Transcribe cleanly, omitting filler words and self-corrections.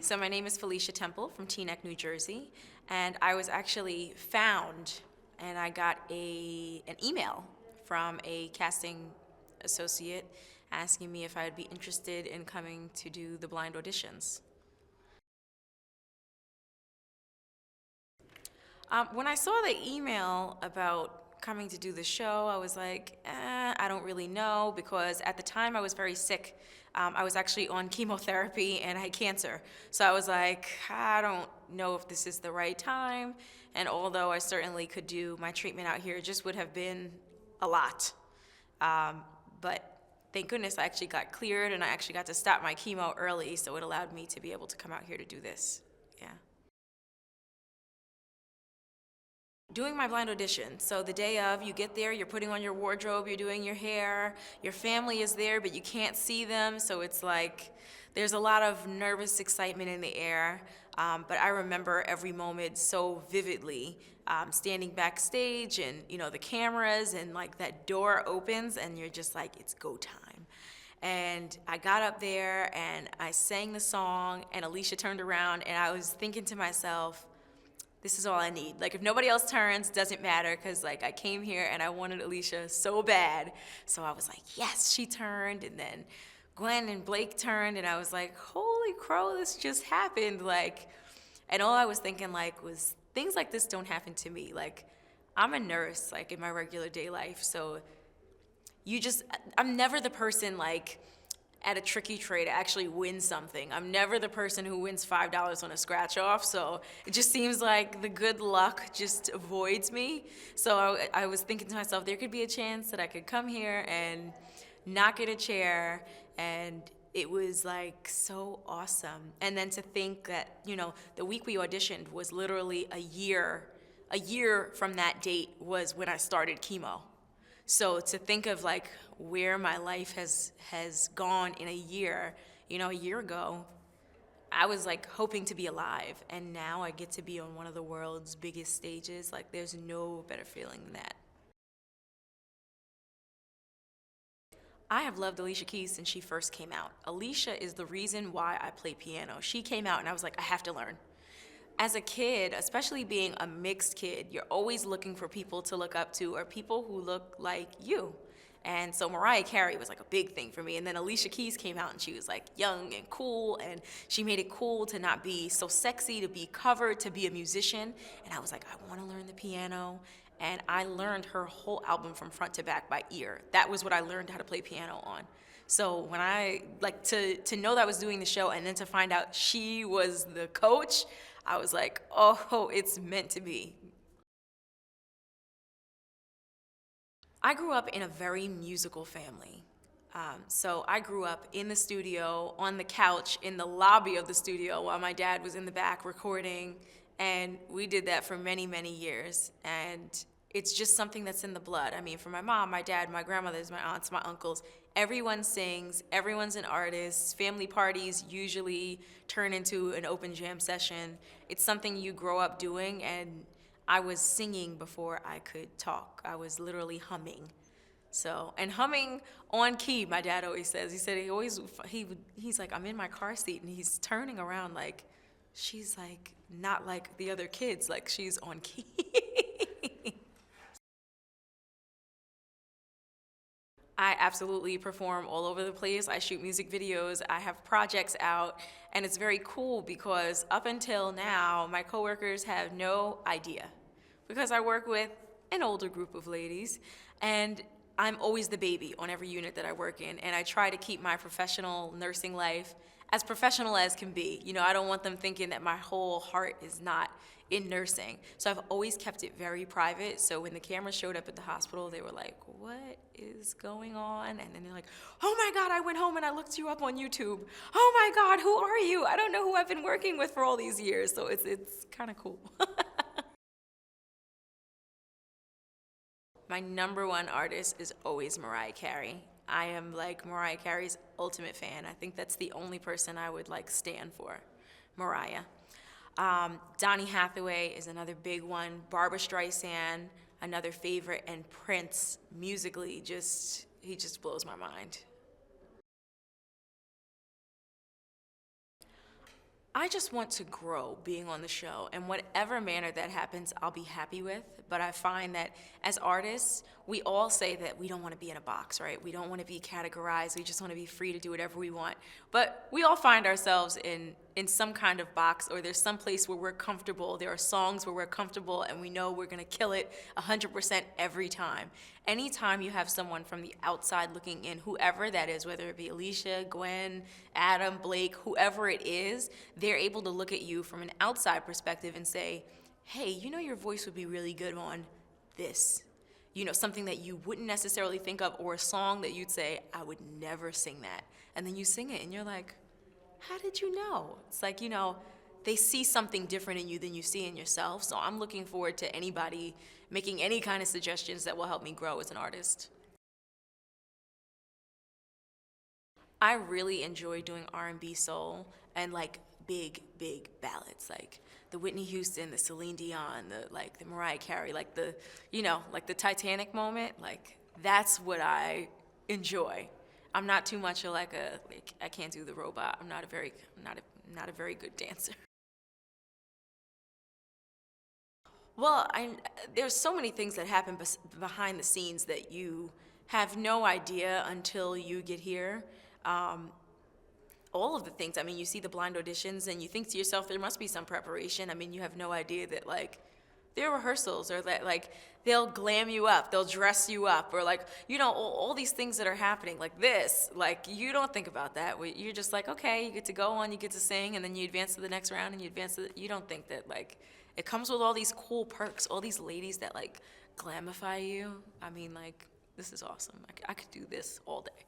So my name is Felicia Temple from Teaneck, New Jersey, and I was actually found, and I got an email from a casting associate asking me if I would be interested in coming to do the blind auditions. When I saw the email about coming to do the show, I was like, I don't really know, because at the time I was very sick. I was actually on chemotherapy and I had cancer. So I was like, I don't know if this is the right time. And although I certainly could do my treatment out here, it just would have been a lot. But thank goodness I actually got cleared and I actually got to stop my chemo early, so it allowed me to be able to come out here to do this. Yeah. Doing my blind audition. So the day of, you get there, you're putting on your wardrobe, you're doing your hair, your family is there, but you can't see them, so it's like, there's a lot of nervous excitement in the air, but I remember every moment so vividly, standing backstage and, the cameras, and like that door opens and you're just like, it's go time. And I got up there and I sang the song and Alicia turned around and I was thinking to myself, this is all I need. Like, if nobody else turns, doesn't matter, because like I came here and I wanted Alicia so bad. So I was like, yes, she turned. And then Gwen and Blake turned and I was like, holy crow, this just happened. Like, and all I was thinking like was, things like this don't happen to me. Like, I'm a nurse, like in my regular day life. So I'm never the person like at a tricky trade to actually win something. I'm never the person who wins $5 on a scratch off, so it just seems like the good luck just avoids me. So I was thinking to myself, there could be a chance that I could come here and not get a chair, and it was like so awesome. And then to think that, the week we auditioned was literally a year from that date was when I started chemo. So to think of like where my life has gone in a year, a year ago, I was like hoping to be alive, and now I get to be on one of the world's biggest stages. Like, there's no better feeling than that. I have loved Alicia Keys since she first came out. Alicia is the reason why I play piano. She came out and I was like, I have to learn. As a kid, especially being a mixed kid, you're always looking for people to look up to or people who look like you. And so Mariah Carey was like a big thing for me. And then Alicia Keys came out and she was like young and cool, and she made it cool to not be so sexy, to be covered, to be a musician. And I was like, I want to learn the piano. And I learned her whole album from front to back by ear. That was what I learned how to play piano on. So when I, like, to know that I was doing the show and then to find out she was the coach, I was like, oh, it's meant to be. I grew up in a very musical family. So I grew up in the studio, on the couch, in the lobby of the studio while my dad was in the back recording. And we did that for many, many years. And it's just something that's in the blood. I mean, for my mom, my dad, my grandmothers, my aunts, my uncles, everyone sings, everyone's an artist. Family parties usually turn into an open jam session. It's something you grow up doing, and I was singing before I could talk. I was literally humming. So, and humming on key, my dad always says. He said he's like, I'm in my car seat, and he's turning around like, she's like not like the other kids, like she's on key. I absolutely perform all over the place. I shoot music videos, I have projects out, and it's very cool because up until now, my coworkers have no idea, because I work with an older group of ladies, and I'm always the baby on every unit that I work in, and I try to keep my professional nursing life as professional as can be. I don't want them thinking that my whole heart is not in nursing. So I've always kept it very private. So when the camera showed up at the hospital, they were like, what is going on? And then they're like, oh my God, I went home and I looked you up on YouTube. Oh my God, who are you? I don't know who I've been working with for all these years. So it's kind of cool. My number one artist is always Mariah Carey. I am like Mariah Carey's ultimate fan. I think that's the only person I would like stand for, Mariah. Donny Hathaway is another big one. Barbra Streisand, another favorite, and Prince, musically, he just blows my mind. I just want to grow being on the show, and whatever manner that happens, I'll be happy with. But I find that as artists, we all say that we don't want to be in a box, right? We don't want to be categorized. We just want to be free to do whatever we want. But we all find ourselves in some kind of box, or there's some place where we're comfortable. There are songs where we're comfortable, and we know we're going to kill it 100% every time. Anytime you have someone from the outside looking in, whoever that is, whether it be Alicia, Gwen, Adam, Blake, whoever it is, they're able to look at you from an outside perspective and say, hey, you know your voice would be really good on this. You know, something that you wouldn't necessarily think of, or a song that you'd say, I would never sing that. And then you sing it and you're like, how did you know? It's like, you know, they see something different in you than you see in yourself. So I'm looking forward to anybody making any kind of suggestions that will help me grow as an artist. I really enjoy doing R&B soul and like big ballads, like the Whitney Houston, the Celine Dion, the Mariah Carey, like the, you know, like the Titanic moment. Like that's what I enjoy. I'm not too much of like I can't do the robot. I'm not a very good dancer. Well, there's so many things that happen behind the scenes that you have no idea until you get here. All of the things. I mean, you see the blind auditions and you think to yourself, there must be some preparation. I mean, you have no idea that like there are rehearsals, or that like they'll glam you up, they'll dress you up, or like, you know, all these things that are happening like this. Like you don't think about that. You're just like, okay, you get to go on, you get to sing, and then you advance to the next round and you don't think that like it comes with all these cool perks, all these ladies that like glamify you. I mean, like, this is awesome. I could do this all day.